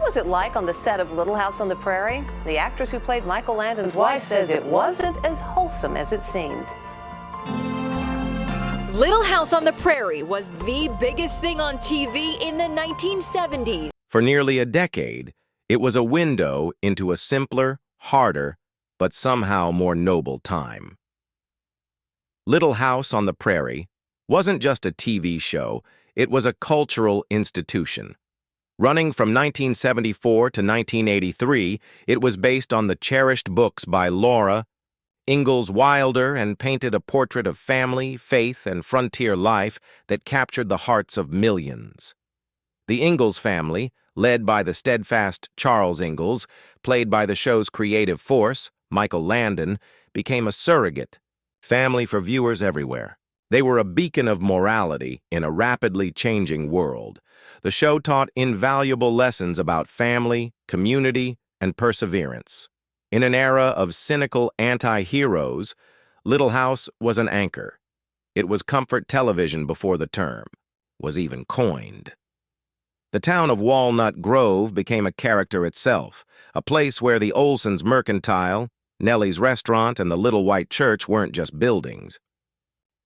was it like on the set of Little House on the Prairie? The actress who played Michael Landon's wife says it wasn't as wholesome as it seemed. Little House on the Prairie was the biggest thing on TV in the 1970s. For nearly a decade, it was a window into a simpler, harder, but somehow more noble time. Little House on the Prairie wasn't just a TV show, it was a cultural institution. Running from 1974 to 1983, it was based on the cherished books by Laura Ingalls Wilder and painted a portrait of family, faith, and frontier life that captured the hearts of millions. The Ingalls family, led by the steadfast Charles Ingalls, played by the show's creative force, Michael Landon, became a surrogate family for viewers everywhere. They were a beacon of morality in a rapidly changing world. The show taught invaluable lessons about family, community, and perseverance. In an era of cynical anti-heroes, Little House was an anchor. It was comfort television before the term was even coined. The town of Walnut Grove became a character itself, a place where the Olsons' Mercantile, Nellie's Restaurant, and the Little White Church weren't just buildings.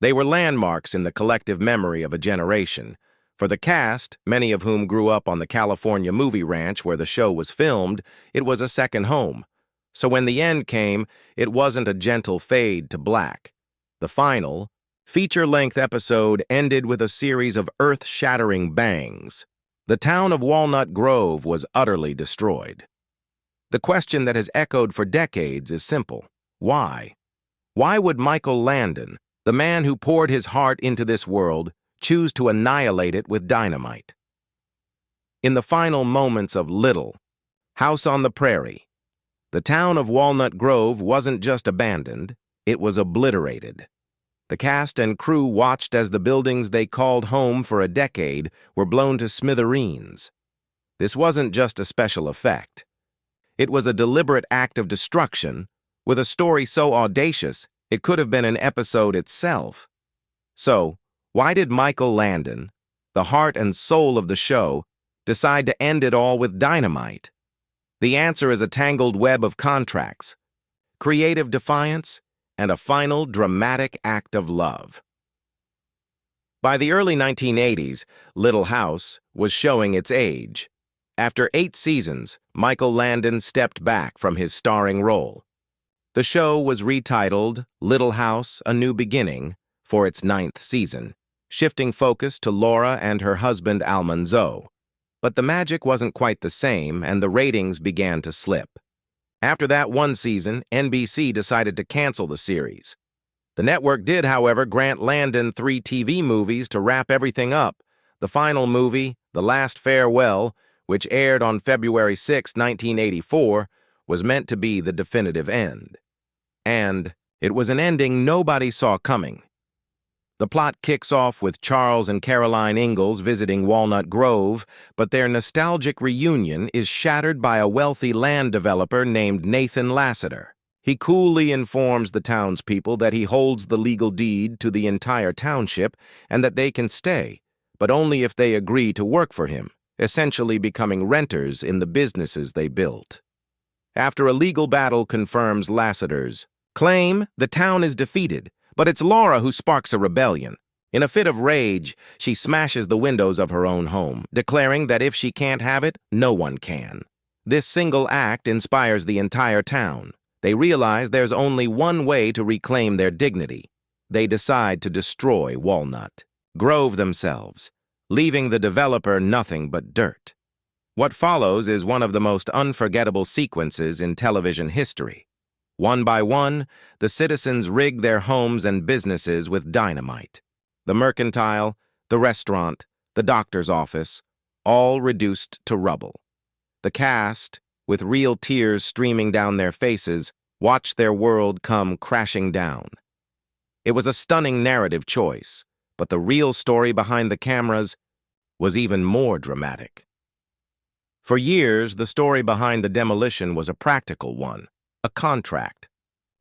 They were landmarks in the collective memory of a generation. For the cast, many of whom grew up on the California movie ranch where the show was filmed, it was a second home. So when the end came, it wasn't a gentle fade to black. The final, feature-length episode ended with a series of earth-shattering bangs. The town of Walnut Grove was utterly destroyed. The question that has echoed for decades is simple. Why? Why would Michael Landon, the man who poured his heart into this world, choose to annihilate it with dynamite? In the final moments of Little House on the Prairie, the town of Walnut Grove wasn't just abandoned, it was obliterated. The cast and crew watched as the buildings they called home for a decade were blown to smithereens. This wasn't just a special effect. It was a deliberate act of destruction, with a story so audacious it could have been an episode itself. So, why did Michael Landon, the heart and soul of the show, decide to end it all with dynamite? The answer is a tangled web of contracts, creative defiance, and a final dramatic act of love. By the early 1980s, Little House was showing its age. After 8 seasons, Michael Landon stepped back from his starring role. The show was retitled Little House: A New Beginning for its 9th season, shifting focus to Laura and her husband Almanzo. But the magic wasn't quite the same, and the ratings began to slip. After that one season, NBC decided to cancel the series. The network did, however, grant Landon 3 TV movies to wrap everything up. The final movie, The Last Farewell, which aired on February 6, 1984, was meant to be the definitive end. And it was an ending nobody saw coming. The plot kicks off with Charles and Caroline Ingalls visiting Walnut Grove, but their nostalgic reunion is shattered by a wealthy land developer named Nathan Lassiter. He coolly informs the townspeople that he holds the legal deed to the entire township and that they can stay, but only if they agree to work for him, essentially becoming renters in the businesses they built. After a legal battle confirms Lassiter's claim, the town is defeated, but it's Laura who sparks a rebellion. In a fit of rage, she smashes the windows of her own home, declaring that if she can't have it, no one can. This single act inspires the entire town. They realize there's only one way to reclaim their dignity. They decide to destroy Walnut Grove themselves, leaving the developer nothing but dirt. What follows is one of the most unforgettable sequences in television history. One by one, the citizens rig their homes and businesses with dynamite. The mercantile, the restaurant, the doctor's office, all reduced to rubble. The cast, with real tears streaming down their faces, watched their world come crashing down. It was a stunning narrative choice, but the real story behind the cameras was even more dramatic. For years, the story behind the demolition was a practical one. A contract.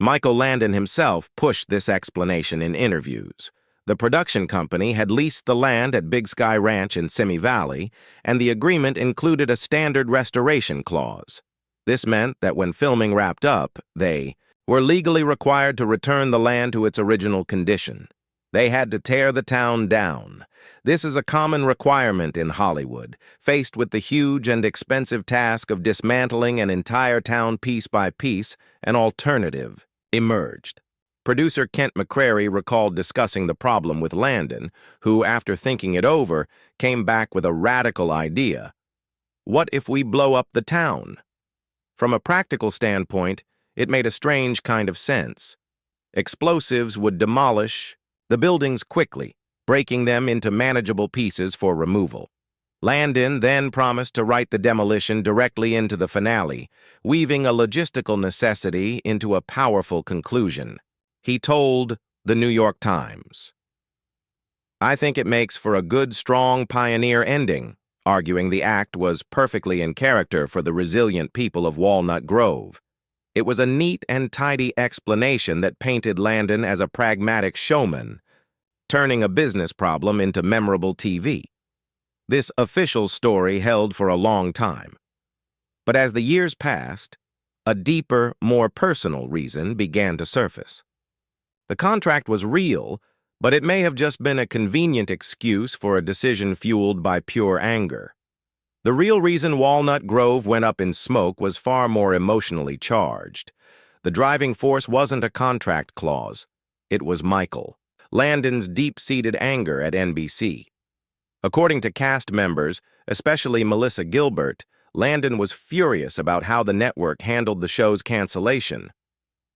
Michael Landon himself pushed this explanation in interviews. The production company had leased the land at Big Sky Ranch in Simi Valley, and the agreement included a standard restoration clause. This meant that when filming wrapped up, they were legally required to return the land to its original condition. They had to tear the town down. This is a common requirement in Hollywood. Faced with the huge and expensive task of dismantling an entire town piece by piece, an alternative emerged. Producer Kent McCrary recalled discussing the problem with Landon, who, after thinking it over, came back with a radical idea. What if we blow up the town? From a practical standpoint, it made a strange kind of sense. Explosives would demolish the buildings quickly, breaking them into manageable pieces for removal. Landon then promised to write the demolition directly into the finale, weaving a logistical necessity into a powerful conclusion. He told the New York Times, "I think it makes for a good, strong pioneer ending," arguing the act was perfectly in character for the resilient people of Walnut Grove. It was a neat and tidy explanation that painted Landon as a pragmatic showman, turning a business problem into memorable TV. This official story held for a long time. But as the years passed, a deeper, more personal reason began to surface. The contract was real, but it may have just been a convenient excuse for a decision fueled by pure anger. The real reason Walnut Grove went up in smoke was far more emotionally charged. The driving force wasn't a contract clause. It was Michael, Landon's deep-seated anger at NBC. According to cast members, especially Melissa Gilbert, Landon was furious about how the network handled the show's cancellation.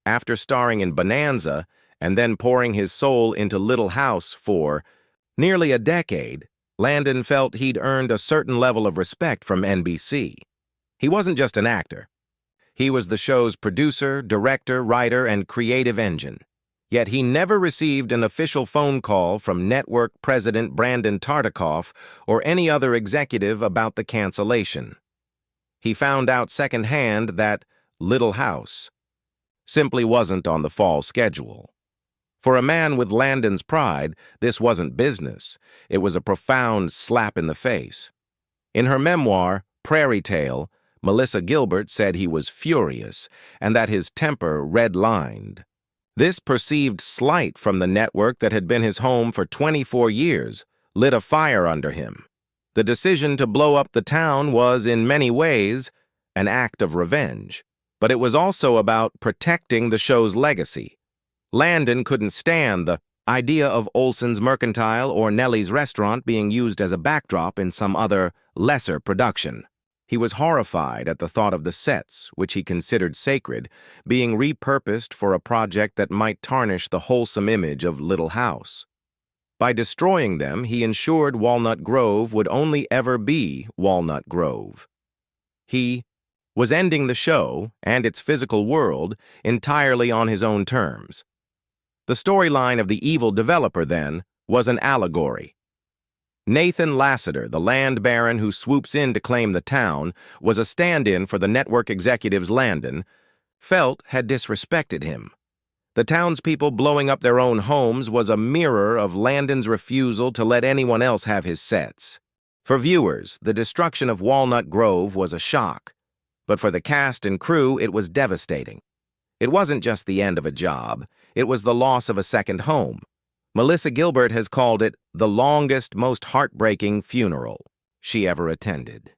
After starring in Bonanza and then pouring his soul into Little House for nearly a decade, Landon felt he'd earned a certain level of respect from NBC. He wasn't just an actor. He was the show's producer, director, writer, and creative engine. Yet he never received an official phone call from network president Brandon Tartikoff or any other executive about the cancellation. He found out secondhand that Little House simply wasn't on the fall schedule. For a man with Landon's pride, this wasn't business. It was a profound slap in the face. In her memoir, Prairie Tale, Melissa Gilbert said he was furious and that his temper red-lined. This perceived slight from the network that had been his home for 24 years lit a fire under him. The decision to blow up the town was, in many ways, an act of revenge, but it was also about protecting the show's legacy. Landon couldn't stand the idea of Olson's Mercantile or Nellie's Restaurant being used as a backdrop in some other, lesser production. He was horrified at the thought of the sets, which he considered sacred, being repurposed for a project that might tarnish the wholesome image of Little House. By destroying them, he ensured Walnut Grove would only ever be Walnut Grove. He was ending the show and its physical world entirely on his own terms. The storyline of the evil developer, then, was an allegory. Nathan Lassiter, the land baron who swoops in to claim the town, was a stand-in for the network executives Landon felt had disrespected him. The townspeople blowing up their own homes was a mirror of Landon's refusal to let anyone else have his sets. For viewers, the destruction of Walnut Grove was a shock, but for the cast and crew, it was devastating. It wasn't just the end of a job, it was the loss of a second home. Melissa Gilbert has called it the longest, most heartbreaking funeral she ever attended.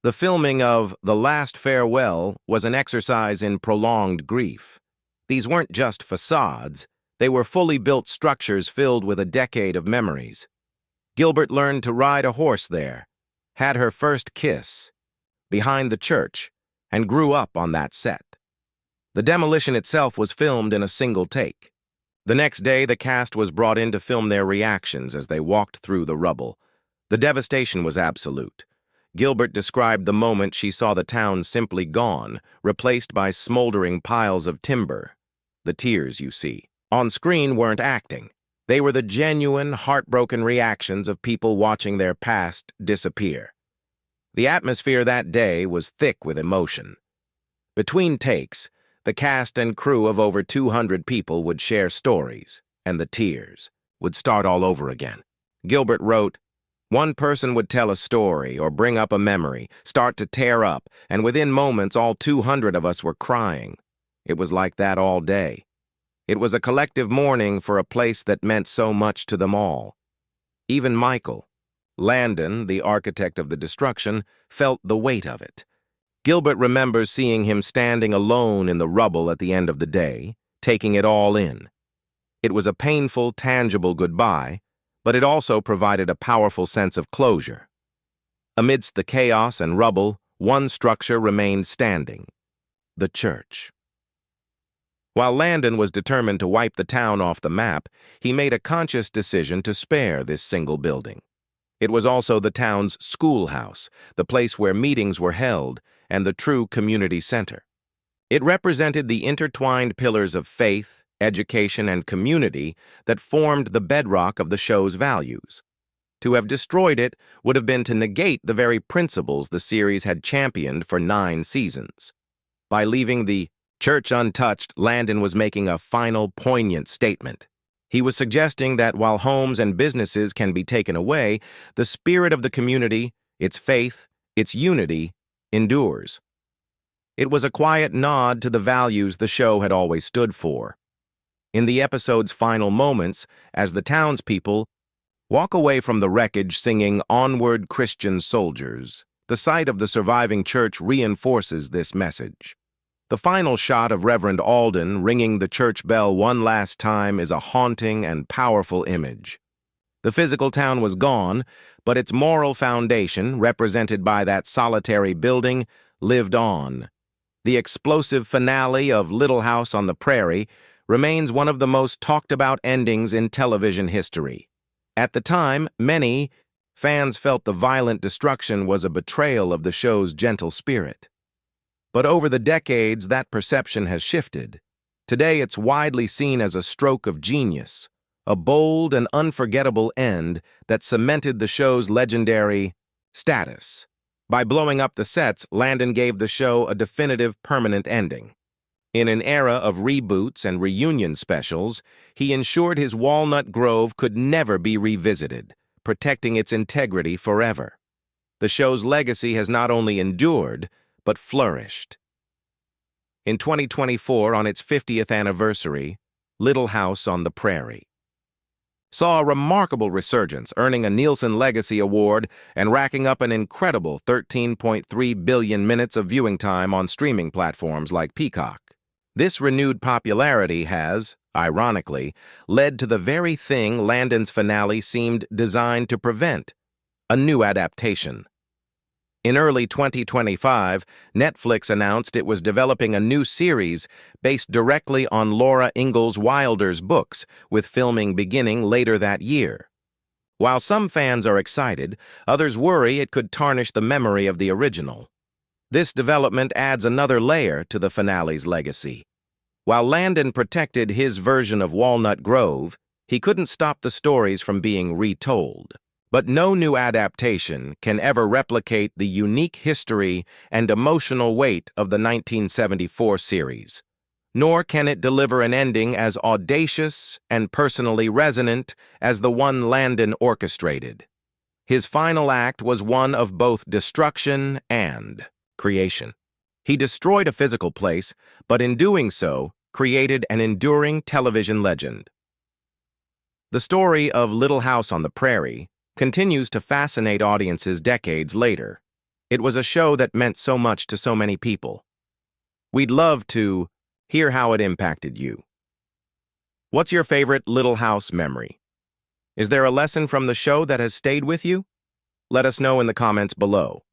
The filming of The Last Farewell was an exercise in prolonged grief. These weren't just facades, they were fully built structures filled with a decade of memories. Gilbert learned to ride a horse there, had her first kiss behind the church, and grew up on that set. The demolition itself was filmed in a single take. The next day, the cast was brought in to film their reactions as they walked through the rubble. The devastation was absolute. Gilbert described the moment she saw the town simply gone, replaced by smoldering piles of timber. The tears, you see, on screen weren't acting. They were the genuine, heartbroken reactions of people watching their past disappear. The atmosphere that day was thick with emotion. Between takes, the cast and crew of over 200 people would share stories, and the tears would start all over again. Gilbert wrote, "One person would tell a story or bring up a memory, start to tear up, and within moments all 200 of us were crying. It was like that all day. It was a collective mourning for a place that meant so much to them all. Even Michael, Landon, the architect of the destruction, felt the weight of it. Gilbert remembers seeing him standing alone in the rubble at the end of the day, taking it all in. It was a painful, tangible goodbye, but it also provided a powerful sense of closure. Amidst the chaos and rubble, one structure remained standing: the church. While Landon was determined to wipe the town off the map, he made a conscious decision to spare this single building. It was also the town's schoolhouse, the place where meetings were held, and the true community center. It represented the intertwined pillars of faith, education, and community that formed the bedrock of the show's values. To have destroyed it would have been to negate the very principles the series had championed for 9 seasons. By leaving the church untouched, Landon was making a final, poignant statement. He was suggesting that while homes and businesses can be taken away, the spirit of the community, its faith, its unity, endures. It was a quiet nod to the values the show had always stood for. In the episode's final moments, as the townspeople walk away from the wreckage singing "Onward, Christian Soldiers," the sight of the surviving church reinforces this message. The final shot of Reverend Alden ringing the church bell one last time is a haunting and powerful image. The physical town was gone, but its moral foundation, represented by that solitary building, lived on. The explosive finale of Little House on the Prairie remains one of the most talked-about endings in television history. At the time, many fans felt the violent destruction was a betrayal of the show's gentle spirit. But over the decades, that perception has shifted. Today, it's widely seen as a stroke of genius, a bold and unforgettable end that cemented the show's legendary status. By blowing up the sets, Landon gave the show a definitive, permanent ending. In an era of reboots and reunion specials, he ensured his Walnut Grove could never be revisited, protecting its integrity forever. The show's legacy has not only endured, but flourished. In 2024, on its 50th anniversary, Little House on the Prairie saw a remarkable resurgence, earning a Nielsen Legacy Award and racking up an incredible 13.3 billion minutes of viewing time on streaming platforms like Peacock. This renewed popularity has, ironically, led to the very thing Landon's finale seemed designed to prevent: a new adaptation. In early 2025, Netflix announced it was developing a new series based directly on Laura Ingalls Wilder's books, with filming beginning later that year. While some fans are excited, others worry it could tarnish the memory of the original. This development adds another layer to the finale's legacy. While Landon protected his version of Walnut Grove, he couldn't stop the stories from being retold. But no new adaptation can ever replicate the unique history and emotional weight of the 1974 series, nor can it deliver an ending as audacious and personally resonant as the one Landon orchestrated. His final act was one of both destruction and creation. He destroyed a physical place, but in doing so, created an enduring television legend. The story of Little House on the Prairie continues to fascinate audiences decades later. It was a show that meant so much to so many people. We'd love to hear how it impacted you. What's your favorite Little House memory? Is there a lesson from the show that has stayed with you? Let us know in the comments below.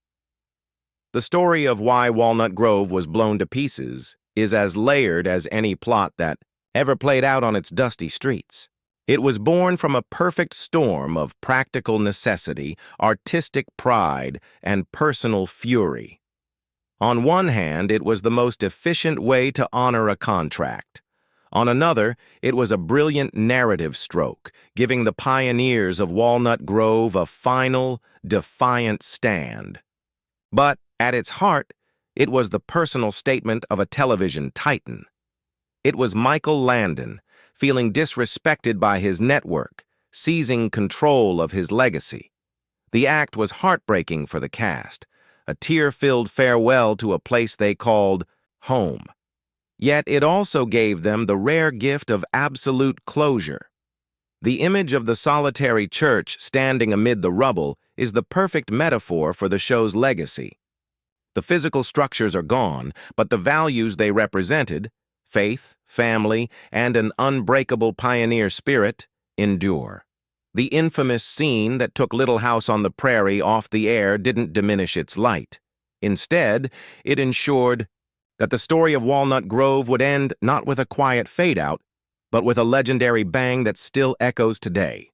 The story of why Walnut Grove was blown to pieces is as layered as any plot that ever played out on its dusty streets. It was born from a perfect storm of practical necessity, artistic pride, and personal fury. On one hand, it was the most efficient way to honor a contract. On another, it was a brilliant narrative stroke, giving the pioneers of Walnut Grove a final, defiant stand. But at its heart, it was the personal statement of a television titan. It was Michael Landon, feeling disrespected by his network, seizing control of his legacy. The act was heartbreaking for the cast, a tear-filled farewell to a place they called home. Yet it also gave them the rare gift of absolute closure. The image of the solitary church standing amid the rubble is the perfect metaphor for the show's legacy. The physical structures are gone, but the values they represented, faith, family, and an unbreakable pioneer spirit, endure. The infamous scene that took Little House on the Prairie off the air didn't diminish its light. Instead, it ensured that the story of Walnut Grove would end not with a quiet fade-out, but with a legendary bang that still echoes today.